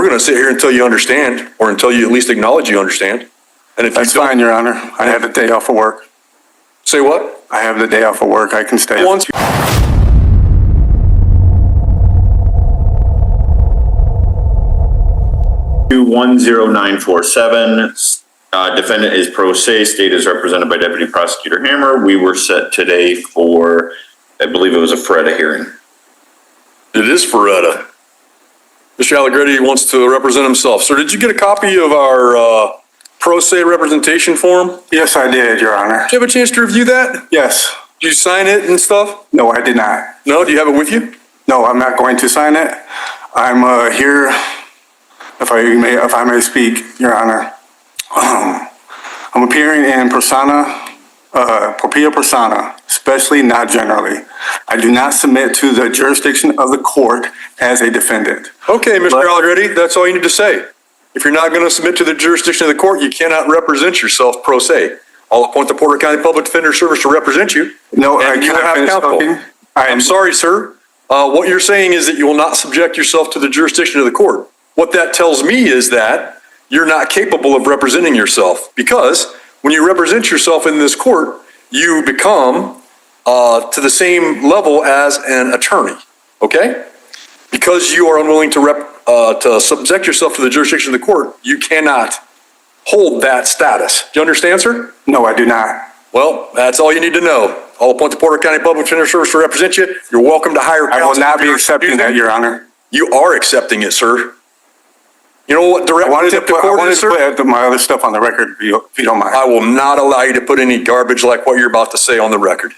we're going to sit here until you understand, or until you at least acknowledge you understand. And if That's fine, Your Honor. I have the day off of work. Say what? I have the day off of work. I can stay. Once 10947. Defendant is pro se. State is represented by Deputy Prosecutor Hammer. We were set today for, I believe it was a FREDA hearing. it is Ferretta. Mr. Allegretti wants to represent himself. Sir, did you get a copy of our pro se representation form? Yes, I did, Your Honor. Did you have a chance to review that? Yes. Did you sign it and stuff? No, I did not. No? Do you have it with you? No, I'm not going to sign it. I'm here, if I may speak, Your Honor. I'm appearing in propria persona, especially not generally. I do not submit to the jurisdiction of the court as a defendant. Okay, Mr. Allegretti, that's all you need to say. If you're not going to submit to the jurisdiction of the court, you cannot represent yourself pro se. I'll appoint the Porter County Public Defender Service to represent you. No, and you have counsel. I'm sorry, sir. What you're saying is that you will not subject yourself to the jurisdiction of the court. What that tells me is that you're not capable of representing yourself, because when you represent yourself in this court, you become to the same level as an attorney, okay? Because you are unwilling to subject yourself to the jurisdiction of the court, you cannot hold that status. Do you understand, sir? No, I do not. Well, that's all you need to know. I'll appoint the Porter County Public Defender Service to represent you. You're welcome to hire counsel. I will not be accepting that, Your Honor. You are accepting it, sir. You know what direct contempt of court is, sir? I wanted to put my other stuff on the record, if you don't mind. I will not allow you to put any garbage like what you're about to say on the record.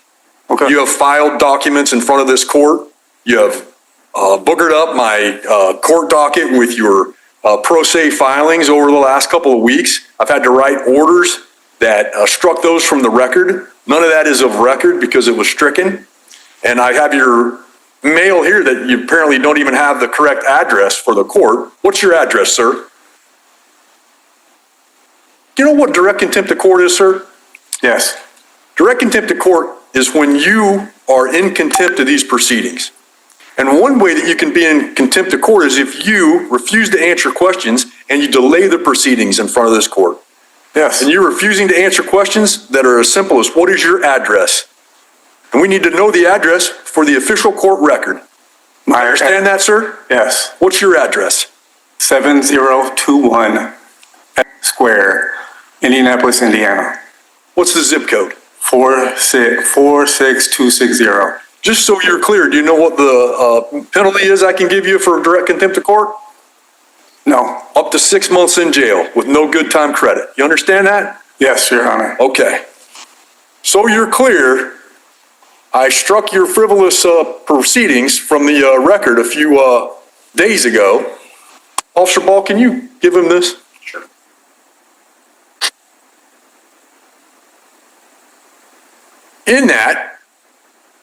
Okay. You have filed documents in front of this court. You have boogered up my court docket with your pro se filings over the last couple of weeks. I've had to write orders that struck those from the record. None of that is of record because it was stricken. And I have your mail here that you apparently don't even have the correct address for the court. What's your address, sir? Do you know what direct contempt of court is, sir? Yes. Direct contempt of court is when you are in contempt of these proceedings. And one way that you can be in contempt of court is if you refuse to answer questions and you delay the proceedings in front of this court. Yes. And you're refusing to answer questions that are as simple as, what is your address? And we need to know the address for the official court record. Understand that, sir? Yes. What's your address? 7021 Square, Indianapolis, Indiana. What's the zip code? 46260. Just so you're clear, do you know what the penalty is I can give you for direct contempt of court? No. Up to 6 months in jail with no good time credit. You understand that? Yes, Your Honor. Okay. So you're clear, I struck your frivolous proceedings from the record a few days ago. Officer Ball, can you give him this? Sure. In that,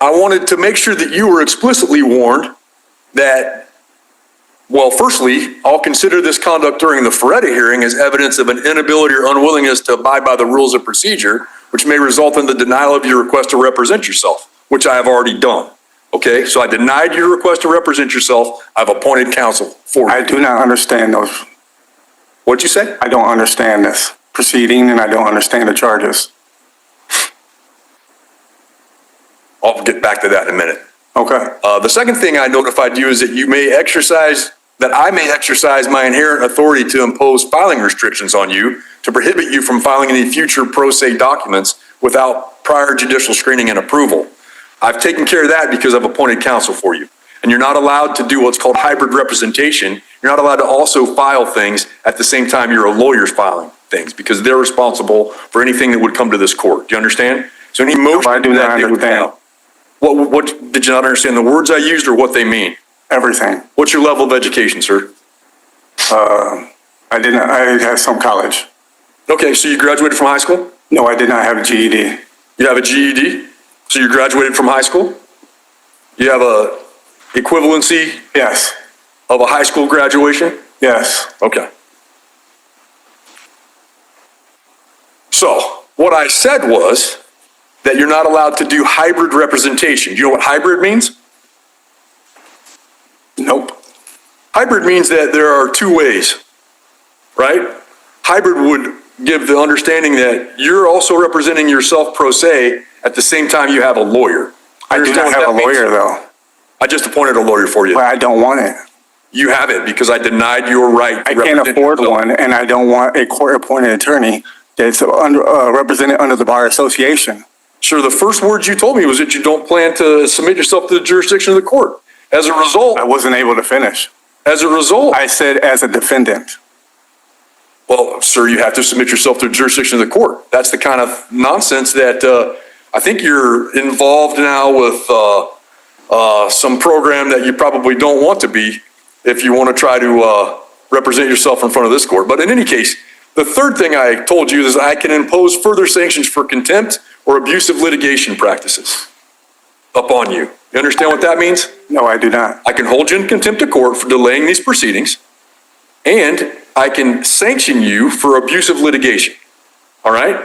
I wanted to make sure that you were explicitly warned that, well, firstly, I'll consider this conduct during the Ferretta hearing as evidence of an inability or unwillingness to abide by the rules of procedure, which may result in the denial of your request to represent yourself, which I have already done. Okay, so I denied your request to represent yourself. I've appointed counsel for you. I do not understand those. What'd you say? I don't understand this proceeding, and I don't understand the charges. I'll get back to that in a minute. Okay. The second thing I notified you is that I may exercise my inherent authority to impose filing restrictions on you to prohibit you from filing any future pro se documents without prior judicial screening and approval. I've taken care of that because I've appointed counsel for you. And you're not allowed to do what's called hybrid representation. You're not allowed to also file things at the same time your lawyer's filing things, because they're responsible for anything that would come to this court. Do you understand? So any motion I do not understand. What did you not understand the words I used or what they mean? Everything. What's your level of education, sir? I had some college. Okay, so you graduated from high school? No, I did not have a GED. You have a GED? So you graduated from high school? You have a equivalency Yes. of a high school graduation? Yes. Okay. So what I said was that you're not allowed to do hybrid representation. Do you know what hybrid means? Nope. Hybrid means that there are two ways, right? Hybrid would give the understanding that you're also representing yourself pro se at the same time you have a lawyer. I do Understand not what have a that means? lawyer, though, I just appointed a lawyer for you. but I don't want it. You have it because I denied your right to I can't represent afford yourself. one, and I don't want a court-appointed attorney that's represented under the Bar Association. Sure, the first words you told me was that you don't plan to submit yourself to the jurisdiction of the court. As a result, I wasn't able to finish. I said as a defendant. well, sir, you have to submit yourself to the jurisdiction of the court. That's the kind of nonsense that I think you're involved now with some program that you probably don't want to be if you want to try to represent yourself in front of this court. But in any case, the third thing I told you is I can impose further sanctions for contempt or abusive litigation practices upon you. You understand what that means? No, I do not. I can hold you in contempt of court for delaying these proceedings, and I can sanction you for abusive litigation. All right?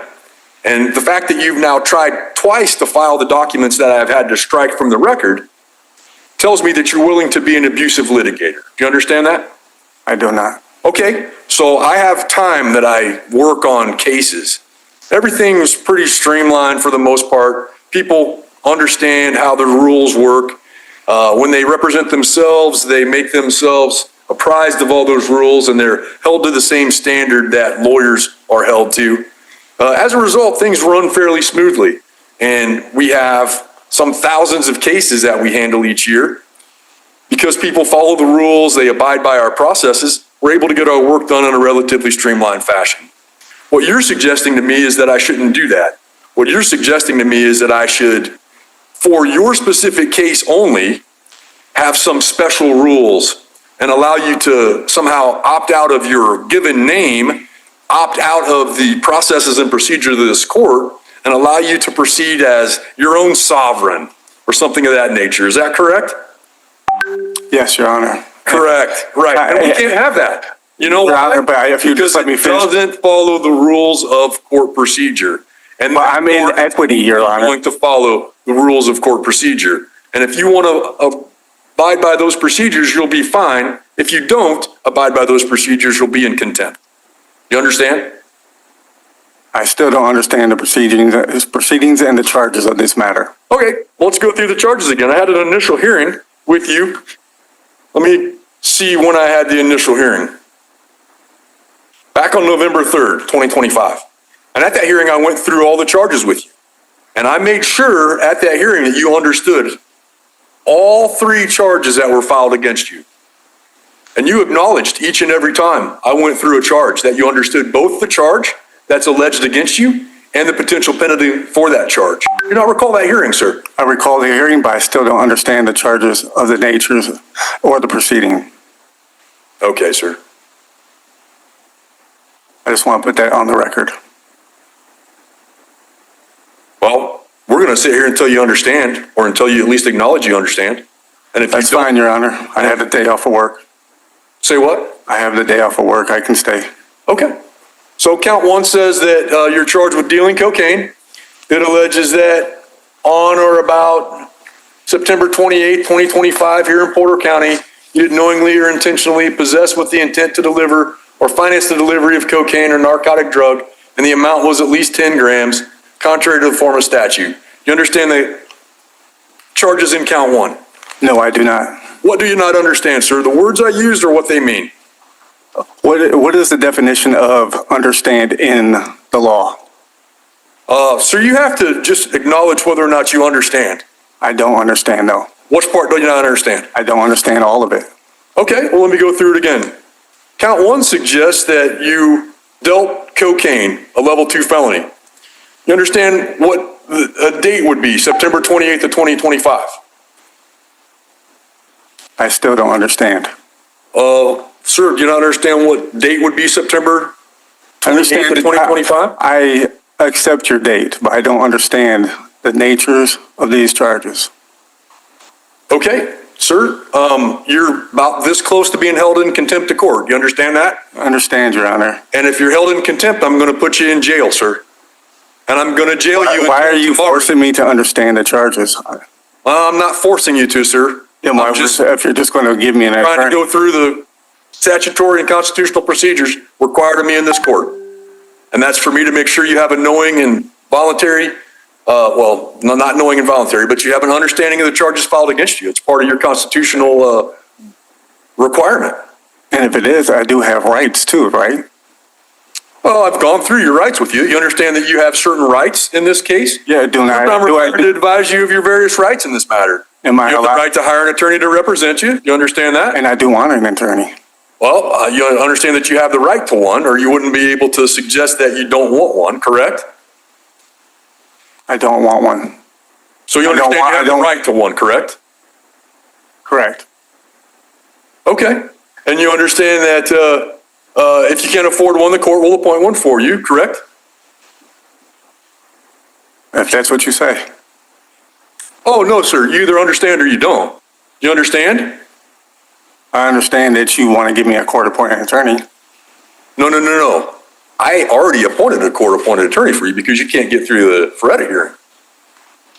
And the fact that you've now tried twice to file the documents that I've had to strike from the record tells me that you're willing to be an abusive litigator. Do you understand that? I do not. Okay, so I have time that I work on cases. Everything was pretty streamlined for the most part. People understand how the rules work. When they represent themselves, they make themselves apprised of all those rules, and they're held to the same standard that lawyers are held to. As a result, things run fairly smoothly, and we have some thousands of cases that we handle each year. Because people follow the rules, they abide by our processes, we're able to get our work done in a relatively streamlined fashion. What you're suggesting to me is that I shouldn't do that. What you're suggesting to me is that I should, for your specific case only, have some special rules and allow you to somehow opt out of your given name, opt out of the processes and procedures of this court, and allow you to proceed as your own sovereign or something of that nature. Is that correct? Yes, Your Honor. Correct, right. And we can't have that. You know Your why? Honor, but if you just let me Because finish. it doesn't follow the rules of court procedure. And Well, I'm in equity, Your Honor. going to follow the rules of court procedure. And if you want to abide by those procedures, you'll be fine. If you don't abide by those procedures, you'll be in contempt. You understand? I still don't understand the proceedings and the charges of this matter. Okay, well, let's go through the charges again. I had an initial hearing with you. Let me see when I had the initial hearing. Back on November 3rd, 2025. And at that hearing, I went through all the charges with you. And I made sure at that hearing that you understood all three charges that were filed against you. And you acknowledged each and every time I went through a charge that you understood both the charge that's alleged against you and the potential penalty for that charge. You do not recall that hearing, sir? I recall the hearing, but I still don't understand the charges of the natures or the proceeding. Okay, sir. I just want to put that on the record. Well, we're going to sit here until you understand, or until you at least acknowledge you understand. And if That's you don't, fine, Your Honor. I have the day off of work. say what? I have the day off of work. I can stay. Okay. So count one says that you're charged with dealing cocaine. It alleges that on or about September 28, 2025, here in Porter County, you did knowingly or intentionally possess with the intent to deliver or finance the delivery of cocaine or narcotic drug, and the amount was at least 10 grams, contrary to the form of statute. You understand the charges in count one? No, I do not. What do you not understand, sir? The words I used or what they mean? What is the definition of understand in the law? Sir, you have to just acknowledge whether or not you understand. I don't understand, though. Which part do you not understand? I don't understand all of it. Okay, well, let me go through it again. Count one suggests that you dealt cocaine, a level 2 felony. You understand what a date would be, September 28th of 2025? I still don't understand. Sir, do you not understand what date would be, September 28th of 2025? I accept your date, but I don't understand the natures of these charges. Okay, sir, you're about this close to being held in contempt of court. You understand that? I understand, Your Honor. And if you're held in contempt, I'm going to put you in jail, sir. And I'm going to jail you. Why are you until tomorrow. forcing me to understand the charges? I'm not forcing you to, sir. Yeah, I'm just if you're just going to give me an trying to attorney. go through the statutory and constitutional procedures required of me in this court. And that's for me to make sure you have a knowing and voluntary, well, not knowing and voluntary, but you have an understanding of the charges filed against you. It's part of your constitutional requirement. And if it is, I do have rights too, right? Well, I've gone through your rights with you. You understand that you have certain rights in this case? Yeah, do not. I'm required to advise you of your various rights in this matter. Am I You have the allowed? right to hire an attorney to represent you. You understand that? And I do want an attorney. Well, you understand that you have the right to one, or you wouldn't be able to suggest that you don't want one, correct? I don't want one. So you understand you have the right to one, correct? Correct. Okay. And you understand that if you can't afford one, the court will appoint one for you, correct? If that's what you say. Oh, no, sir. You either understand or you don't. You understand? I understand that you want to give me a court-appointed attorney. No. I already appointed a court-appointed attorney for you because you can't get through the Feretta hearing.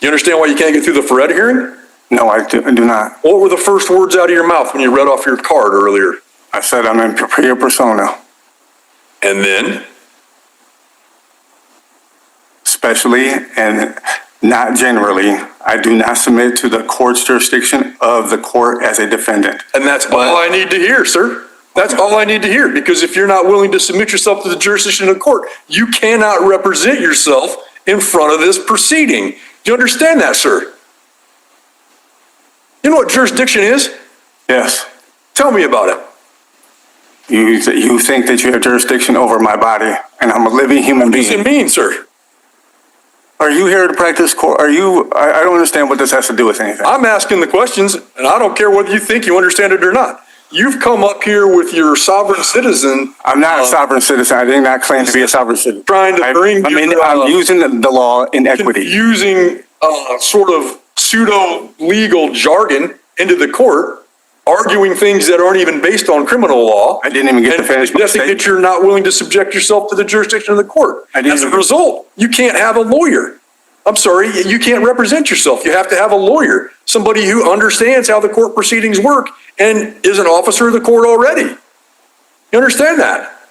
You understand why you can't get through the Feretta hearing? No, I do not. What were the first words out of your mouth when you read off your card earlier? I said I'm in propria persona, And then? especially and not generally. I do not submit to the court's jurisdiction of the court as a defendant. And that's all I need to hear, sir. That's all I need to hear, because if you're not willing to submit yourself to the jurisdiction of the court, you cannot represent yourself in front of this proceeding. Do you understand that, sir? You know what jurisdiction is? Yes. Tell me about it. You think that you have jurisdiction over my body, and I'm a living human What does it being. mean, sir? Are you here to practice court? I don't understand what this has to do with anything. I'm asking the questions, and I don't care whether you think you understand it or not. You've come up here with your sovereign citizen. I'm not a sovereign citizen. I did not claim to be a sovereign citizen. Trying to bring I'm using the law in equity. Using sort of pseudo-legal jargon into the court, arguing things that aren't even based on criminal law. I didn't even get to finish my Suggesting that statement. you're not willing to subject yourself to the jurisdiction of the court. As a result, you can't have a lawyer. I'm sorry, you can't represent yourself. You have to have a lawyer, somebody who understands how the court proceedings work and is an officer of the court already. You understand that?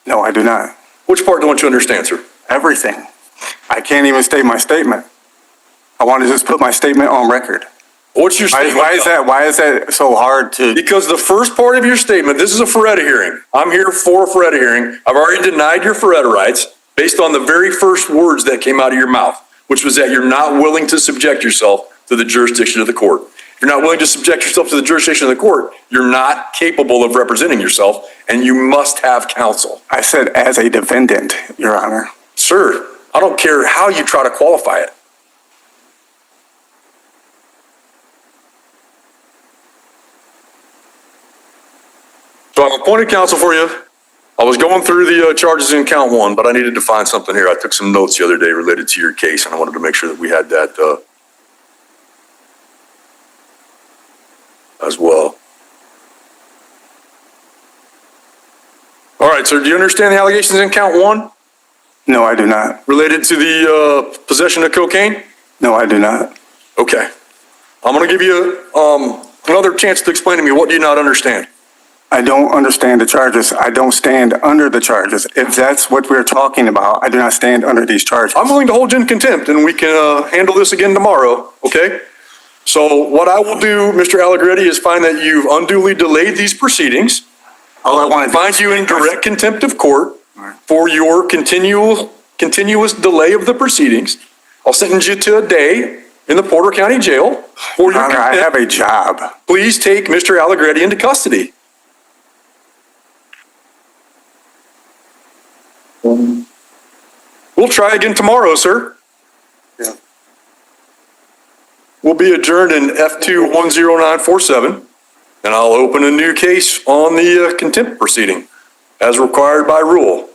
No, I do not. Which part don't you understand, sir? Everything. I can't even state my statement. I want to just put my statement on record. What's your statement? Why is that so hard to? Because the first part of your statement, this is a Feretta hearing. I'm here for a Feretta hearing. I've already denied your Feretta rights based on the very first words that came out of your mouth, which was that you're not willing to subject yourself to the jurisdiction of the court. If you're not willing to subject yourself to the jurisdiction of the court, you're not capable of representing yourself, and you must have counsel. I said as a defendant, Your Honor. Sir, I don't care how you try to qualify it. So I've appointed counsel for you. I was going through the charges in count one, but I needed to find something here. I took some notes the other day related to your case, and I wanted to make sure that we had that as well. All right, sir, do you understand the allegations in count one No, I do not. related to the possession of cocaine? No, I do not. Okay. I'm going to give you another chance to explain to me, what do you not understand? I don't understand the charges. I don't stand under the charges. If that's what we're talking about, I do not stand under these charges. I'm willing to hold you in contempt, and we can handle this again tomorrow, okay? So what I will do, Mr. Allegretti, is find that you've unduly delayed these proceedings. All I want to Find you in direct contempt of court for your continuous delay of the proceedings. I'll sentence you to a day in the Porter County Jail for your Honor, I contempt. have a job. Please take Mr. Allegretti into custody. We'll try again tomorrow, sir. Yeah. We'll be adjourned in F2 10947, and I'll open a new case on the contempt proceeding as required by rule.